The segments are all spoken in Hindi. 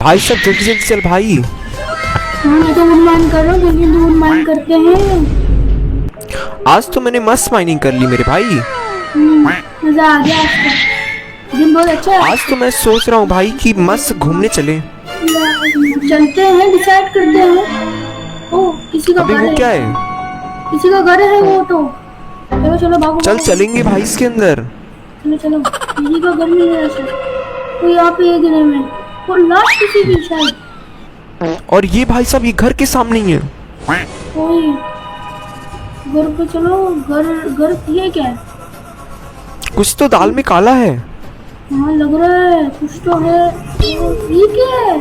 भाई सब जल्दी जल्दी चल भाई। हाँ मैं तो माइन कर रहा हूँ, जल्दी दूर माइन करते हैं। आज तो मैंने मस्त माइनिंग कर ली मेरे भाई। मजा आ गया आज तो, दिन बहुत अच्छा है। आज तो मैं सोच रहा हूँ भाई कि मस्त घूमने चले। चलते हैं, डिसाइड करते हैं। ओ किसी का अभी घर वो है, क्या है? किसी का घर है वो तो। चलो चलो भागो चल भागो। चलेंगे भाई इसके अंदर। चलो चलो, किसी का घर नहीं है ऐसा। तो यहाँ पे एक गिरे में वो लाश किसी की शायद। और ये भाई साहब ये घर के सामने ही है। कोई घर पे चलो, घर घर ये क्या है? कुछ तो दाल में काला है। हाँ लग रहा है कुछ तो है। ये क्या है?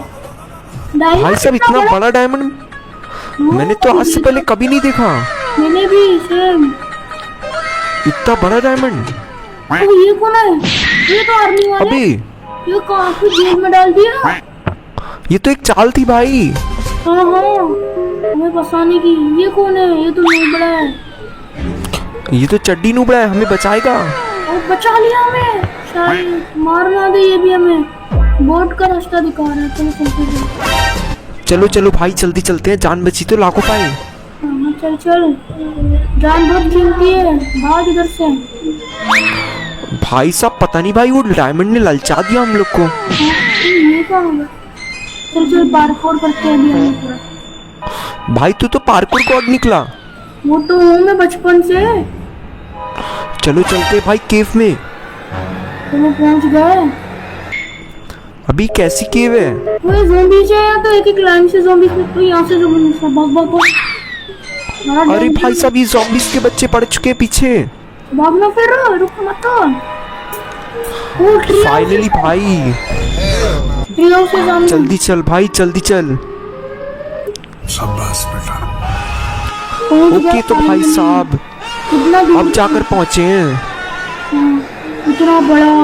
डायमंड भाई साहब इतना बड़ा डायमंड मैंने तो आज से पहले कभी नहीं देखा। मैंने भी सेम। इतना बड़ा डायमंड। ये कौन है? ये तो आर्मी वाले। अबे ये कहाँ पे जेल में डाल दिया? ये तो एक चाल थी भाई। हाँ हाँ हमें फंसाने की। ये कौन है? ये तो नहीं बड़ा है। ये तो चड्डी नुबड़ा है, हमें बचाएगा। और बचा लिया हमें शायद। मार ना दे ये भी हमें। बोट का रास्ता दिखा रहा है। चलो चलते हैं। चलो चलो भाई जल्दी चलते हैं, जान बची तो लाखों पाए। हाँ चल चल, जान बहुत कीमती है, भाग इधर से। भाई साहब पता नहीं भाई वो डायमंड ने ललचा दिया हम लोग को। ये क्या होगा? चल चल पार्कोर करते हैं अभी हम पूरा। भाई तू तो पार्कोर गॉड निकला। वो तो हूँ मैं बचपन से। चलो चलते भाई केव में। चलो पहुंच गए। अभी कैसी केव है? वो ज़ॉम्बीज़ है या तो एक एक लाइन से ज़ॉम्बीज़ में। तो यहाँ से जो भाग भाग भाग। अरे भाई साहब ये ज़ॉम्बीज़ के बच्चे पड़ चुके हैं पीछे। भागना फिर, रुक मत। फाइनली भाई ट्रियो से सामने। जल्दी चल भाई जल्दी चल। शाबाश बेटा। पहुंच गए ओके तो भाई finally। साहब कितना दूर? अब जाकर पहुंचे हैं। हाँ, इतना बड़ा।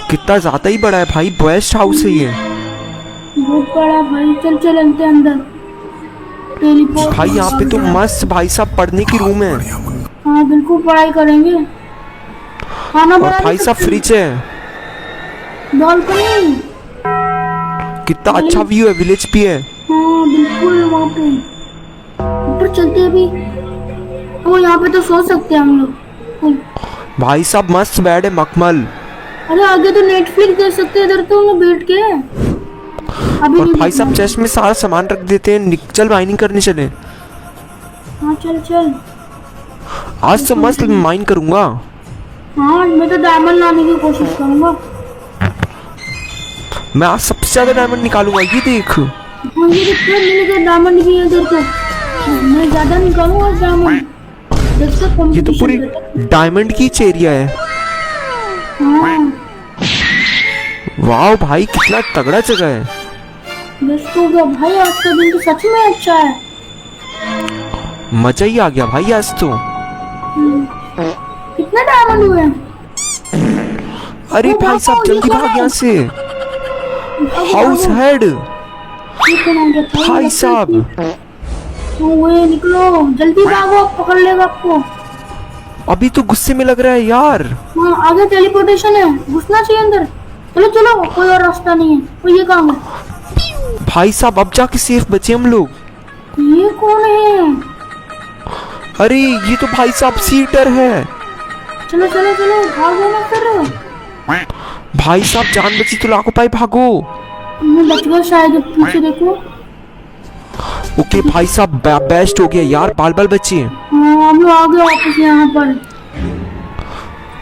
कितना ज्यादा ही बड़ा है भाई, बेस्ट हाउस है ये। बहुत बड़ा भाई। चल चलते अंदर। टेलीपोर्ट। भाई यहाँ पे तो मस्त भाई साहब पढ़ने की रूम है। हाँ बिल्कुल पढ़ाई करेंगे। खाना और बना भाई साहब फ्रिज है। बालकनी। कितना अच्छा व्यू है, विलेज भी है। हाँ बिल्कुल वहाँ पे ऊपर चलते हैं अभी। तो यहाँ पे तो सो सकते हैं हम लोग। भाई साहब मस्त बेड है मखमल। अरे आगे तो नेटफ्लिक्स देख सकते हैं इधर तो हम बैठ के। अभी और नहीं भाई साहब देखना। चेस्ट में सारा सामान रख देते हैं, चल माइनिंग करने चले। हाँ चल चल। आज तो मस्त माइन करूंगा। हाँ मैं तो डायमंड लाने की कोशिश करूंगा। मैं आज सबसे ज्यादा डायमंड निकालूंगा, ये देख। हाँ ये देखते हैं, मेरे तो डायमंड भी है इधर तो। मैं ज्यादा निकालूंगा डायमंड। देखते ये तो कंपटीशन पूरी करते हैं। डायमंड की एरिया है। हाँ वाह भाई कितना तगड़ा जगह है। बेस्ट हो गया भाई। आज का दिन तो सच में अच्छा है। मजा ही आ गया भाई आज तो। कितने डायमंड हुए? अरे भाई साहब जल्दी भाग यहाँ से। हाउस हेड भाई साहब। हुए निकलो जल्दी भागो, पकड़ लेगा आपको। अभी तो गुस्से में लग रहा है यार। हाँ आगे टेलीपोर्टेशन है, घुसना चाहिए अंदर। चलो चलो, कोई और रास्ता नहीं है। तो ये कहाँ है? भाई साहब अब जाके सेफ बचे हम लोग। ये कौन है? अरे ये तो भाई साहब सीटर है। चलो चलो चलो भागो ना फिर। भाई साहब जान बची तो लाखों पाए, भागो। मैं बच गया शायद। पीछे देखो। ओके भाई साहब बेस्ट हो गया यार, बाल बाल बचे। हाँ हम लोग आ गए वापस यहाँ पर।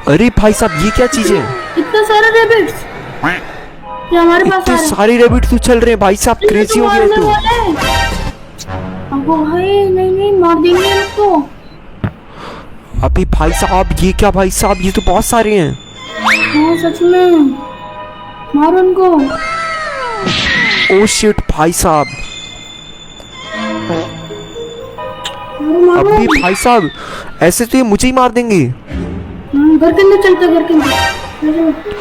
अरे भाई साहब ये क्या चीज है? इतने सारे रेबिट्स ये हमारे पास आ इतने रहे हैं। सारे रेबिट तो चल रहे हैं भाई साहब, क्रेजी हो गया तो। अब भाई नहीं नहीं मार देंगे हम तो। अभी भाई साहब ये क्या भाई साहब, ये तो बहुत सारे हैं। हाँ सच में, मारो उनको। ओ शिट भाई साहब। मारो अभी भाई साहब ऐसे तो ये मुझे ही मार देंगे। घर के अंदर चलते, घर के अंदर।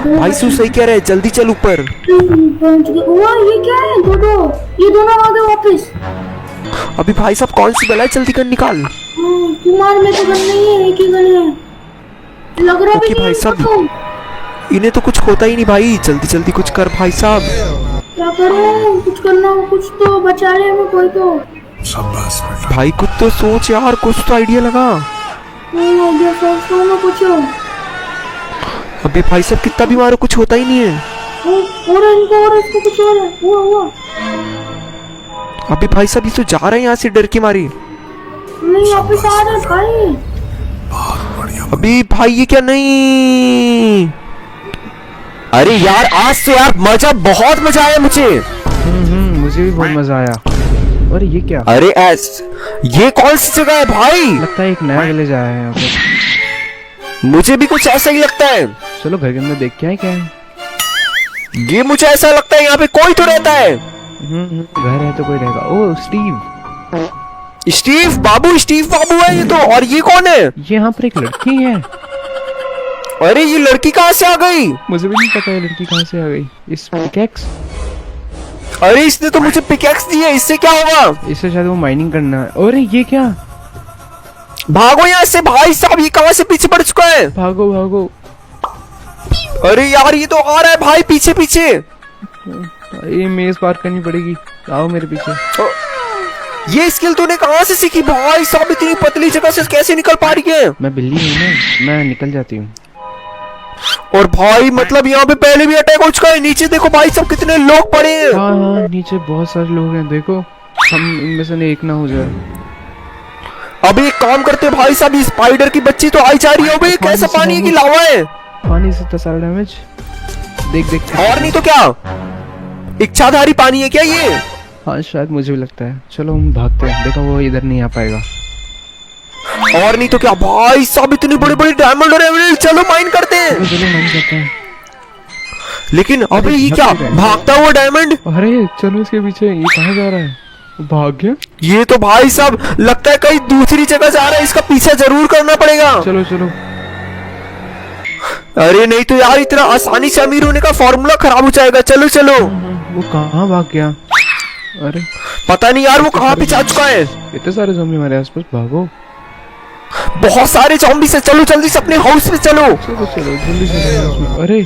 भाई तू सही कह रहा है, जल्दी चल ऊपर। पहुंच गए। हुआ ये क्या है? दो ये दोनों आ गए वापस। अभी भाई साहब कौन सी बला है, जल्दी कर निकाल। तुम्हारे में तो गन नहीं है, एक ही गन है लग रहा है। ओके भाई साहब। इन्हें तो कुछ होता ही नहीं भाई, जल्दी जल्दी कुछ कर भाई साहब। क्या करूं, कुछ करना हो, कुछ तो बचा ले हमें कोई तो। भाई कुछ तो सोच यार, कुछ तो आइडिया लगा। नहीं हो गया, सोचता हूँ मैं कुछ। अबे भाई साहब कितना भी मारो कुछ होता ही नहीं है। और इसको कुछ और है, हुआ। अबे भाई साहब ये तो जा रहे हैं यहाँ से डर के मारे। नहीं वापस आ रहा भाई। अबे भाई ये क्या, नहीं अरे यार आज तो यार बहुत मजा आया मुझे। मुझे भी बहुत मजा आया। और ये क्या? अरे ये कौन सी जगह है भाई? लगता है एक नया विलेज आया है यहाँ पे। मुझे भी कुछ ऐसा ही लगता है। चलो घर के अंदर देख के आए क्या है। ये मुझे ऐसा लगता है यहाँ पे कोई तो रहता है। घर है तो कोई रहेगा। ओ स्टीव बाबू है ये तो। और ये कौन है? ये यहाँ पर एक लड़की है। अरे ये लड़की कहाँ से आ गई? मुझे भी नहीं पता ये लड़की कहाँ से आ गई। इस पिकैक्स, अरे इसने तो मुझे पिकैक्स दी है, इससे क्या होगा? इससे शायद वो माइनिंग करना है। अरे ये क्या? भागो यहाँ से भाई साहब, ये कहाँ से पीछे पड़ चुका है? भागो भागो। अरे यार ये तो आ रहा है भाई पीछे पीछे। ये मेज पार करनी पड़ेगी। आओ मेरे पीछे। ये स्किल तूने कहाँ से सीखी भाई साहब? इतनी पतली जगह से कैसे निकल पा रही है? मैं बिल्ली हूँ ना, मैं निकल जाती हूँ। और भाई मतलब यहाँ पे पहले भी अटैक हो चुका है। नीचे देखो भाई साहब कितने लोग पड़े हैं। हाँ नीचे बहुत सारे लोग हैं। देखो हम इनमें से एक ना हो जाए। अभी एक काम करते हैं भाई साहब, इस स्पाइडर की बच्ची तो आई जा रही है। भाई कैसा पानी है कि लावा है? पानी से इतना सारा डैमेज। देख और नहीं तो क्या, इच्छाधारी पानी है क्या ये? हाँ शायद, मुझे भी लगता है। चलो हम भागते हैं। देखो वो इधर नहीं आ पाएगा। और नहीं तो क्या भाई साहब, इतने बड़े बड़े डायमंड और एमराल्ड। चलो माइन करते हैं। चलो माइन करते हैं। लेकिन अबे ये क्या, भागता हुआ डायमंड? अरे चलो इसके पीछे। ये कहाँ जा रहा है? भाग गया। ये तो भाई साहब लगता है कहीं दूसरी जगह जा रहा है। इसका पीछा जरूर करना पड़ेगा। चलो चलो। अरे नहीं तो यार इतना आसानी से अमीर होने का फॉर्मूला खराब हो जाएगा। चलो चलो। वो कहाँ भाग गया? अरे पता नहीं यार वो कहाँ पे जा चुका है। इतने सारे ज़ॉम्बी हमारे आसपास। भागो। बहुत सारे ज़ॉम्बी से। चलो जल्दी से अपने हाउस में चलो। चलो चलो जल्दी से। अरे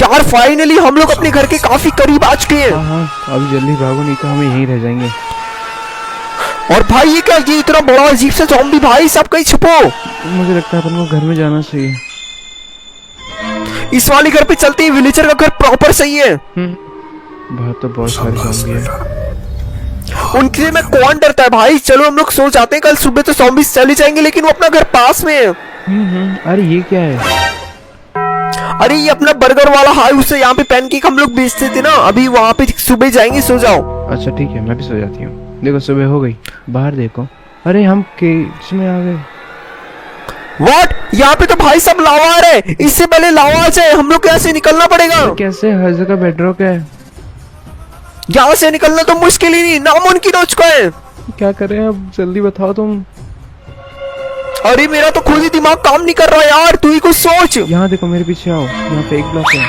यार फाइनली हम लोग अपने घर के काफी करीब आ चुके हैं। हाँ अब जल्दी भागो, नहीं तो हम यहीं रह जाएंगे। और भाई ये क्या, ये इतना बड़ा अजीब सा ज़ॉम्बी भाई सब कहीं छुपो। मुझे लगता है अपन को घर में जाना चाहिए। इस वाले घर पे चलते हैं। विलेजर का घर प्रॉपर सही है। बाहर तो बहुत सारे ज़ॉम्बी है। उनसे मैं कौन डरता है भाई। चलो हम लोग सो जाते हैं, कल सुबह तो ज़ॉम्बी चले जाएंगे। लेकिन वो अपना घर पास में है। अरे ये क्या है? अरे ये अपना बर्गर वाला हाउस है। यहाँ पे पैनकेक हम लोग बेचते थे ना। अभी वहाँ पे सुबह जाएंगे, सो जाओ। अच्छा ठीक है, मैं भी सो जाती हूँ। देखो सुबह हो गई। बाहर देखो। अरे हम केज में आ गए। व्हाट? यहाँ पे तो भाई सब लावा आ रहा है। इससे पहले लावा आ जाए हम लोग यहाँ से निकलना पड़ेगा। कैसे? हर जगह बेडरॉक है। यहाँ से निकलना तो मुश्किल ही नहीं, नामुमकिन हो चुका है। क्या करें अब? जल्दी बताओ तुम। अरे मेरा तो खुद ही दिमाग काम नहीं कर रहा यार, तू ही कुछ सोच। यहाँ देखो, मेरे पीछे आओ। यहाँ पे एक ब्लॉक है।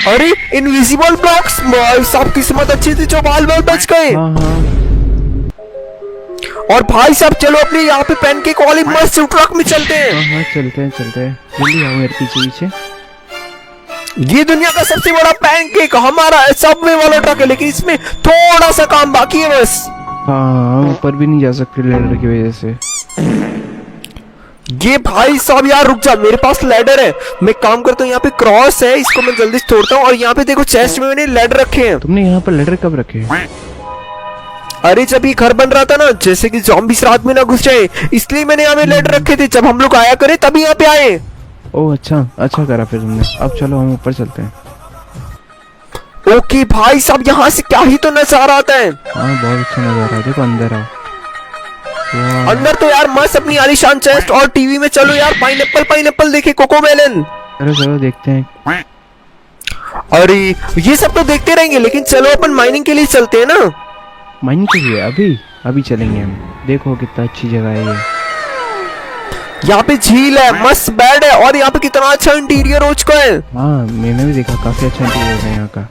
अरे इनविजिबल ब्लॉक्स। भाई साहब किस्मत अच्छी थी जो बाल बाल बच गए। हाँ और भाई साहब चलो अपने यहाँ पे पैनकेक वाली मस्त ट्रक में चलते हैं। हाँ चलते हैं जल्दी आओ मेरे पीछे। ये दुनिया का सबसे बड़ा पैनकेक हमारा सबवे वाला ट्रक है। लेकिन इसमें थोड़ा सा काम बाकी है बस। हाँ ऊपर भी नहीं जा सकते लैडर की वजह से। ये भाई साहब यार रुक जा, मेरे पास लैडर है। मैं काम करता हूँ, यहाँ पे क्रॉस है, इसको मैं जल्दी से तोड़ता हूँ। और यहाँ पे देखो चेस्ट में मैंने लैडर रखे हैं। तुमने यहाँ पर लैडर कब रखे? अरे जब ये घर बन रहा था ना, जैसे कि ज़ॉम्बीज़ रात में ना घुस जाए, इसलिए मैंने यहाँ पे लैडर रखे थे। जब हम लोग आया करे तभी यहाँ पे आए। ओह अच्छा करा फिर तुमने। अब चलो हम ऊपर चलते हैं। ओके भाई साहब यहाँ से क्या ही तो नजारा आता है। हाँ बहुत अच्छा नजारा है। देखो अंदर आओ। अंदर तो यार मस्त अपनी आलीशान चेस्ट। और टीवी में चलो यार, पाइनएप्पल देखे, कोकोमेलन। चलो देखते हैं। अरे ये सब तो देखते रहेंगे, लेकिन चलो अपन माइनिंग के लिए चलते हैं ना। माइनिंग के लिए अभी चलेंगे हम। देखो कितना अच्छी जगह है ये। यहाँ पे झील है, मस्त बेड है। और यहाँ पे कितना अच्छा इंटीरियर हो चुका है। हाँ मैंने भी देखा, काफी अच्छा इंटीरियर है यहाँ का।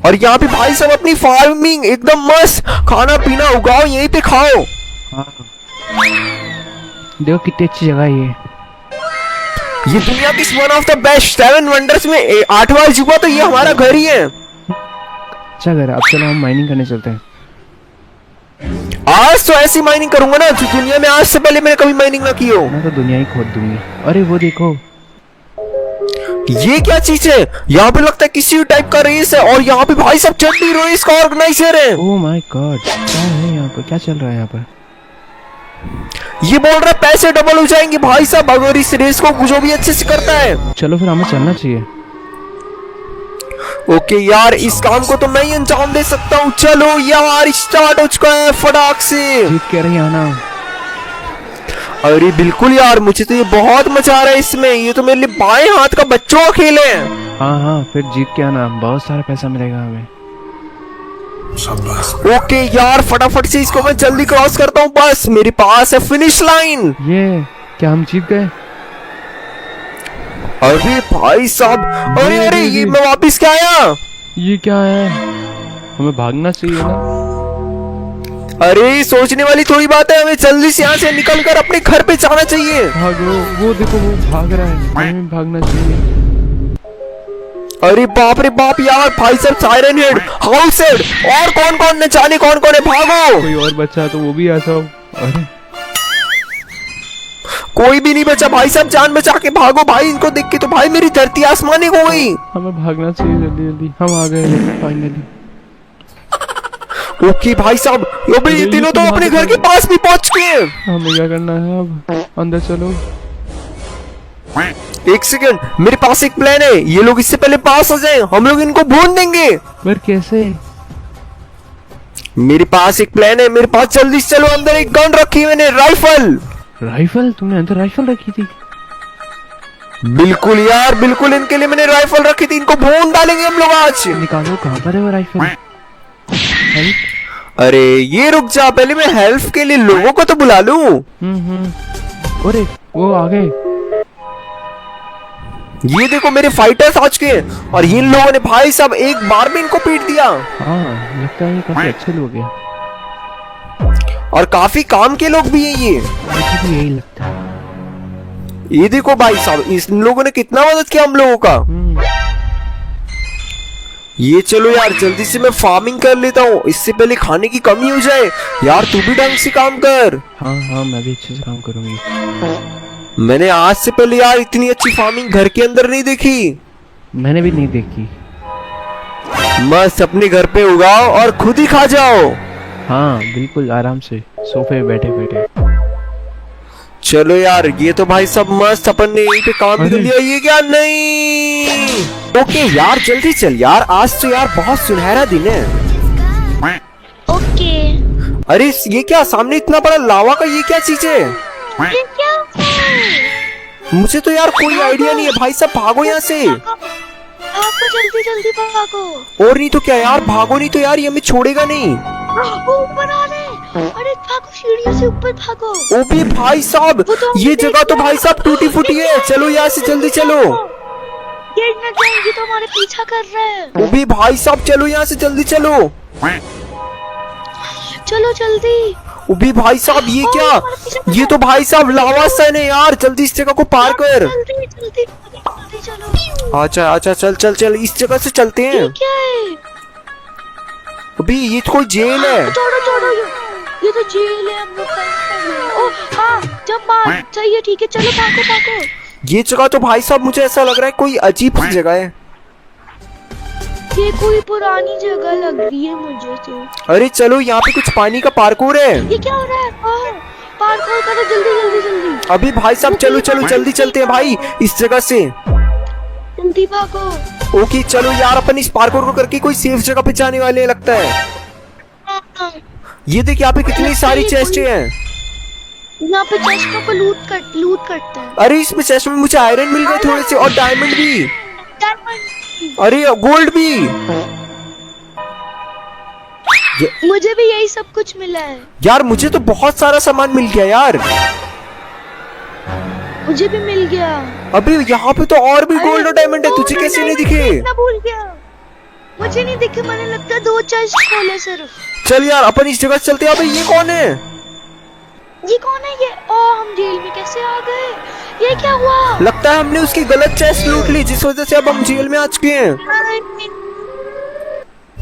और यहाँ पे भाई सब अपनी फार्मिंग एकदम मस्त, खाना पीना उगाओ, यहीं पे खाओ। हाँ देखो कितनी अच्छी जगह है ये। ये दुनिया की one of the best 7 wonders में 8वां अजूबा तो ये हमारा घर ही है। अच्छा घर, अब चलो हम माइनिंग करने चलते हैं। आज तो ऐसी माइनिंग करूंगा ना जो दुनिया में आज से पहले मैंने कभी माइनिंग ना की हो। मैं तो दुनिया ही खोद दूंगी। अरे वो देखो, ये क्या चीज है? यहाँ पे लगता है किसी टाइप का रेस है और यहाँ पे भाई सब चड्डी रेस का ऑर्गेनाइजर है। ओह माय गॉड, क्या है यहाँ पर, क्या चल रहा है यहाँ पर? ये बोल रहा है पैसे डबल हो जाएंगे भाई साहब अगर इस रेस को जो भी अच्छे से करता है। चलो फिर हमें चलना चाहिए। ओके यार, इस काम को तो मैं ही अंजाम दे सकता हूँ। चलो यार स्टार्ट हो चुका है फटाक से। जीत के रही आना। अरे बिल्कुल यार, मुझे तो ये बहुत मजा आ रहा है इसमें। ये तो मेरे लिए बाएं हाथ का बच्चों का खेल है। हाँ हाँ, फिर जीत के आना, बहुत सारा पैसा मिलेगा हमें। ओके यार, फटाफट से इसको मैं जल्दी क्रॉस करता हूँ। बस मेरे पास है फिनिश लाइन। ये क्या हम जीत गए? अरे भाई साहब, अरे अरे ये मैं वापिस क्या आया? ये क्या है? हमें भागना चाहिए ना? अरे सोचने वाली थोड़ी बात है, हमें जल्दी से यहाँ से निकल कर अपने घर पे जाना चाहिए। भागो, वो देखो वो भाग रहा है, हमें भागना चाहिए। अरे बाप रे बाप यार, भाई साहब साइरन हेड, हाउस हेड और कौन कौन न जाने कौन कौन है। भागो, कोई और बच्चा तो वो भी ऐसा हो। अरे कोई भी नहीं बचा भाई साहब, जान बचा के भागो भाई। इनको देख के तो भाई मेरी धरती आसमानी हो गई। हमें भागना चाहिए जल्दी जल्दी। हम आ गए फाइनली। ओके भाई साहब, ये तीनों तो अपने घर के पास भी पहुंच गए। हमें क्या करना है अब? अंदर चलो। एक सेकंड, मेरे पास एक प्लान है। ये लोग इससे पहले पास हो जाएं, हम लोग इनको भून देंगे। पर कैसे? मेरे पास एक प्लान है, मेरे पास। जल्दी से चलो, अंदर एक गन रखी मैंने, राइफल। राइफल? तुमने अंदर राइफल रखी थी? बिल्कुल यार बिल्कुल, इनके लिए मैंने राइफल रखी थी। इनको भून डालेंगे हम लोग आज। निकालो, कहाँ पर है वो राइफल? अरे ये रुक जा, पहले मैं हेल्प के लिए लोगों को तो बुला लूं। अरे वो आ गए। ये देखो मेरे फाइटर्स आ चुके हैं और इन लोगों ने भाई साहब एक बार में इनको पीट दिया। हाँ, लगता है ये काफी अच्छे लोग हैं और काफी काम के लोग भी हैं ये। मुझे भी यही लगता है। ये देखो भाई साहब, इन लोगों ने कितना मदद किया हम लोगों का। ये चलो यार, जल्दी से मैं फार्मिंग कर लेता हूँ, इससे पहले खाने की कमी हो जाए। यार तू भी ढंग से काम कर। हाँ हाँ, मैं भी अच्छे से काम करूंगी। मैंने आज से पहले यार इतनी अच्छी फार्मिंग घर के अंदर नहीं देखी। मैंने भी नहीं देखी। मस्त अपने घर पे उगाओ और खुद ही खा जाओ। हाँ बिल्कुल, आराम से सोफे पे बैठे बैठे। चलो यार, ये तो भाई सब मस्त अपन ने यहीं पे काम भी कर लिया। ये क्या? नहीं। ओके यार, जल्दी चल यार, आज तो यार बहुत सुनहरा दिन है। ओके। अरे ये क्या सामने इतना बड़ा लावा का, ये क्या चीज है? ये क्या है? मुझे तो यार कोई आइडिया नहीं है। भाई साहब भागो यहाँ से। भागो जल्दी जल्दी भागो। और नहीं तो क्या यार, भागो नहीं तो यार ये हमें छोड़ेगा नहीं। वो ऊपर आ रहे हैं। अरे भागो, सीढ़ियों से ऊपर भागो। ओ भी भाई साहब, तो ये जगह तो भाई साहब टूटी फूटी है। चलो यहाँ से जल्दी चलो। गिर न जाएंगे तो हमारे पीछा कर रहे हैं। ओ भी भाई साहब, चलो यहाँ से जल्दी चलो। चलो जल्दी। ओ भी भाई साहब, ये क्या? ये तो भाई साहब लावा सन है यार। जल्दी इस जगह को पार कर। जल्दी जल्दी जल्दी चलो। अच्छा अच्छा, चल चल चल, इस जगह से चलते हैं। ये क्या है? अभी ये तो कोई जेल है। छोड़ो छोड़ो, ये तो जेल है। हम लोग ओ हाँ, जब मार चाहिए। ठीक है, चलो भागो भागो। ये जगह तो भाई साहब मुझे ऐसा लग रहा है कोई अजीब सी जगह है। ये कोई पुरानी जगह लग रही है मुझे तो। अरे चलो, यहाँ पे कुछ पानी का पार्कोर है। ये क्या हो रहा है? पार्कोर करो जल्दी जल्दी जल्दी। अभी भाई साहब चलो चलो, जल्दी चलते हैं भाई इस जगह से। जल्दी भागो। ओके चलो यार, अपन इस पार्कोर को करके कोई सेफ जगह पे जाने वाले हैं लगता है। ये देख, यहाँ पे कितनी सारी चेस्टें हैं। यहाँ पे चेस्टों को लूट करते हैं। अरे इसमें चेस्ट में मुझे आयरन मिल गए थोड़े से, और डायमंड भी, डायमंड, अरे गोल्ड भी। मुझे भी यही सब कुछ मिला है। यार मुझे तो बहुत सारा सामान मिल गया यार। मुझे भी मिल गया। अभी यहाँ पे तो और भी गोल्ड और डायमंड है। तुझे कैसे नहीं दिखे? मैं भूल गया, मुझे नहीं दिखे। मैंने लगता है 2 चेस्ट खोले सिर्फ। चल यार, अपन इस जगह से चलते हैं। अबे ये कौन है? ये कौन है ये? ओ हम जेल में कैसे आ गए? ये क्या हुआ? लगता है हमने उसकी गलत चेस्ट लूट ली, जिस वजह से अब हम जेल में आ चुके हैं।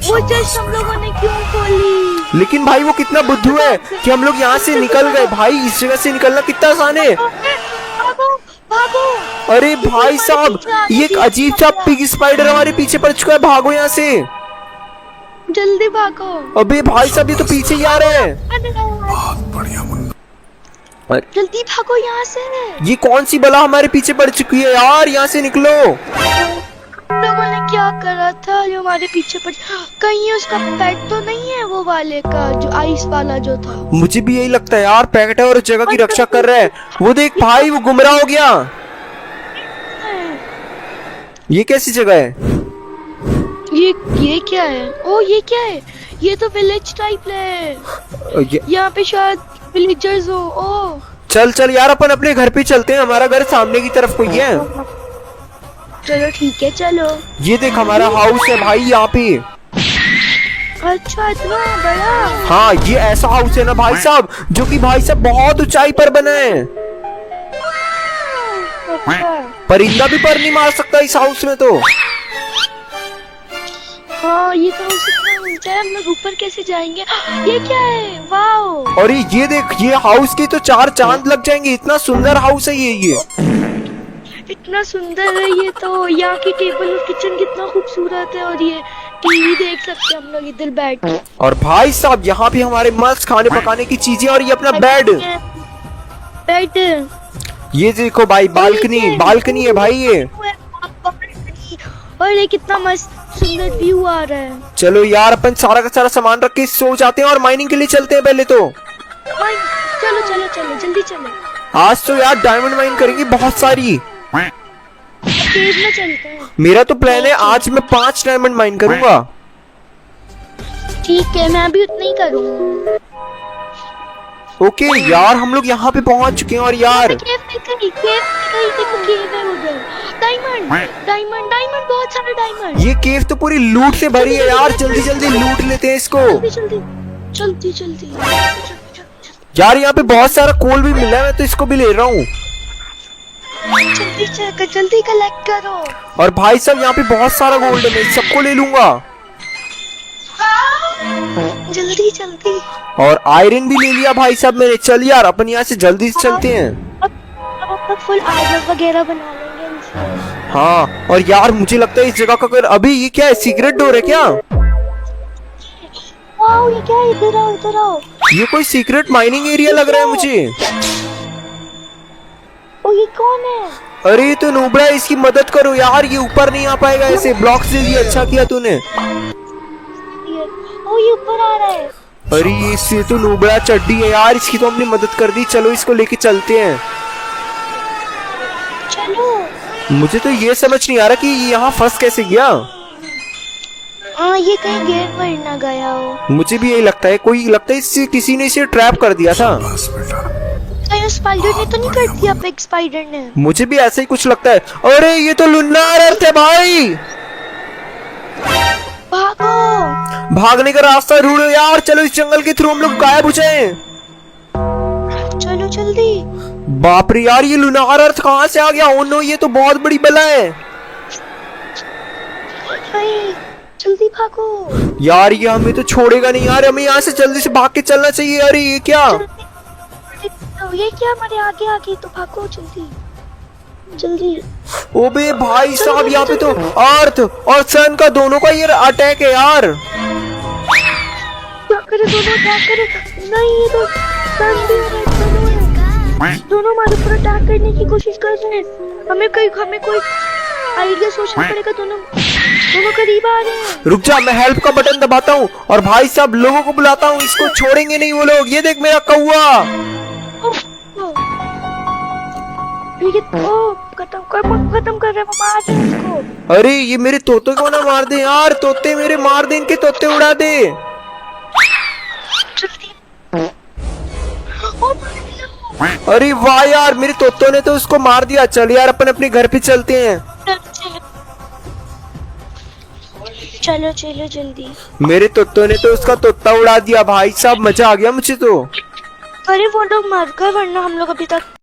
वो चेस्ट हम लोगों ने क्यों खोली? लेकिन भाई वो कितना बुद्धू है कि हम लोग यहाँ से निकल गए। भाई इस जगह से निकलना कितना आसान है। भागो भागो। अरे भाई साहब, ये एक अजीब सा पिग स्पाइडर हमारे पीछे पड़ चुका है। भागो यहाँ से, जल्दी भागो। अबे भाई साहब ये तो पीछे ही आ रहे हैं। जल्दी भागो यहाँ से। ये कौन सी बला हमारे पीछे पड़ चुकी है यार, यहाँ से निकलो। लोगों ने क्या करा था जो हमारे पीछे पड़? कहीं उसका पेट तो नहीं है वो वाले का, जो आइस वाला जो था? मुझे भी यही लगता है यार, पैकेट है और उस जगह की रक्षा कर रहा है। वो देख भाई, वो गुमराह हो गया। ये कैसी जगह है? ये क्या है? ओ ये क्या है? ये तो विलेज टाइप है। यहाँ पे शायद विलेजर्स हो। ओ चल चल यार, अपन अपने घर पे चलते हैं। हमारा घर सामने की तरफ कोई है। चलो ठीक है चलो। ये देख हमारा हाउस है भाई यहाँ पे। अच्छा इतना बड़ा? हाँ, ये ऐसा हाउस है ना भाई साहब, जो कि भाई साहब बहुत ऊंचाई पर बना है। अच्छा परिंदा भी पर नहीं मार सकता इस हाउस में तो। हाँ ये तो इतना ऊंचा है, हम लोग ऊपर कैसे जाएंगे? ये क्या है? वाओ। और ये देख, ये हाउस की तो 4 चांद लग जाएंगे। इतना सुंदर हाउस है ये। इतना सुंदर है ये तो। यहाँ की टेबल और किचन कितना खूबसूरत है, और ये टीवी देख सकते हैं हम लोग इधर बैठ। और भाई साहब यहाँ पे हमारे मस्त खाने पकाने की चीजें, और ये अपना बेड। ये देखो भाई, बालकनी है भाई ये। और ये कितना मस्त सुंदर व्यू आ रहा है। चलो यार, अपन सारा का सारा सामान रख के सो जाते हैं और माइनिंग के लिए चलते हैं पहले तो। चलो चलो चलो जल्दी चलो। आज तो यार डायमंड माइन करेंगे बहुत सारी। केव में चलते हैं। मेरा तो प्लान है आज मैं 5 डायमंड माइन करूंगा। ठीक है, मैं भी उतना ही करूंगा। ओके यार, हम लोग यहाँ पे पहुँच चुके हैं। और यार केव है उधर। डायमंड बहुत सारे डायमंड। ये केव तो पूरी लूट से भरी है यार। जल्दी जल्दी लूट लेते हैं इसको। जल्दी यार यहाँ पे बहुत सारा कोल भी मिला है, मैं तो इसको भी ले रहा हूँ। जल्दी कलेक्ट करो। और भाई साहब यहाँ पे बहुत सारा गोल्ड है, मैं सबको ले लूंगा। जल्दी। और आयरन भी ले लिया भाई साहब मैंने। चल यार, अपन यहाँ से जल्दी से चलते हैं। अब फुल आर्मर वगैरह बना लेंगे इनसे। हाँ, और यार मुझे लगता है इस जगह का अगर अभी ये क्या है, सीक्रेट डोर है क्या? वाओ, ये क्या है? इधर आओ। ये कोई सीक्रेट माइनिंग एरिया लग रहा है मुझे। ओ ये कौन है? अरे ये तो नूबड़ा है, इसकी मदद करो यार। ये ऊपर नहीं आ पाएगा ऐसे। ब्लॉक्स ले लिए, अच्छा किया तूने। ओ ये ऊपर आ रहा है। अरे इससे तो नूबड़ा चड्डी है यार, इसकी तो हमने मदद कर दी। चलो इसको लेके चलते हैं। चलो। मुझे तो ये समझ नहीं आ रहा कि यहाँ फंस कैसे गया। ये कहीं गिर पर ना गया हो। मुझे भी यही लगता है, इससे किसी ने इसे ट्रैप कर दिया था। कहीं स्पाइडर ने तो नहीं कर दिया? पिग स्पाइडर ने। मुझे भी ऐसा ही कुछ लगता है। अरे ये तो लुन्नार थे भाई। भागो। भागने का रास्ता ढूंढो यार। चलो इस जंगल के थ्रू हम लोग गायब हो जाएं। चलो जल्दी। बाप रे यार, ये लुनार अर्थ कहाँ से आ गया? ओ नो, ये तो बहुत बड़ी बला है जल्दी भागो यार। ये हमें तो छोड़ेगा नहीं यार, हमें यहाँ से जल्दी से भाग के चलना चाहिए। अरे ये क्या? ये क्या? हमारे आगे तो भागो जल्दी। ओबे भाई साहब, यहाँ पे तो अर्थ और सन का दोनों का ये अटैक है यार। क्या करे? दोनों अटैक करे? नहीं, ये तो सन भी है, दोनों हमारे ऊपर अटैक करने की कोशिश कर रहे हैं। हमें कोई आइडिया सोचना पड़ेगा। दोनों करीब आ रहे हैं। रुक जा, मैं हेल्प का बटन दबाता हूँ और भाई साहब लोगों को बुलाता हूँ। इसको छोड़ेंगे नहीं वो लोग। ये देख मेरा कौवा। खत्म कर रहे, मार दे उसको। अरे ये मेरे तोते को ना मार दे यार। तोते मेरे मार दे, इनके तोते उड़ा दे। अरे वाह यार, मेरे तोतों ने तो उसको मार दिया। चल यार, अपन अपने घर पे चलते हैं। चलो जल्दी। मेरे तोतों ने तो उसका तोता उड़ा दिया भाई साहब। मजा आ गया मुझे तो। अरे वो लोग मर गए वरना हम लोग अभी तक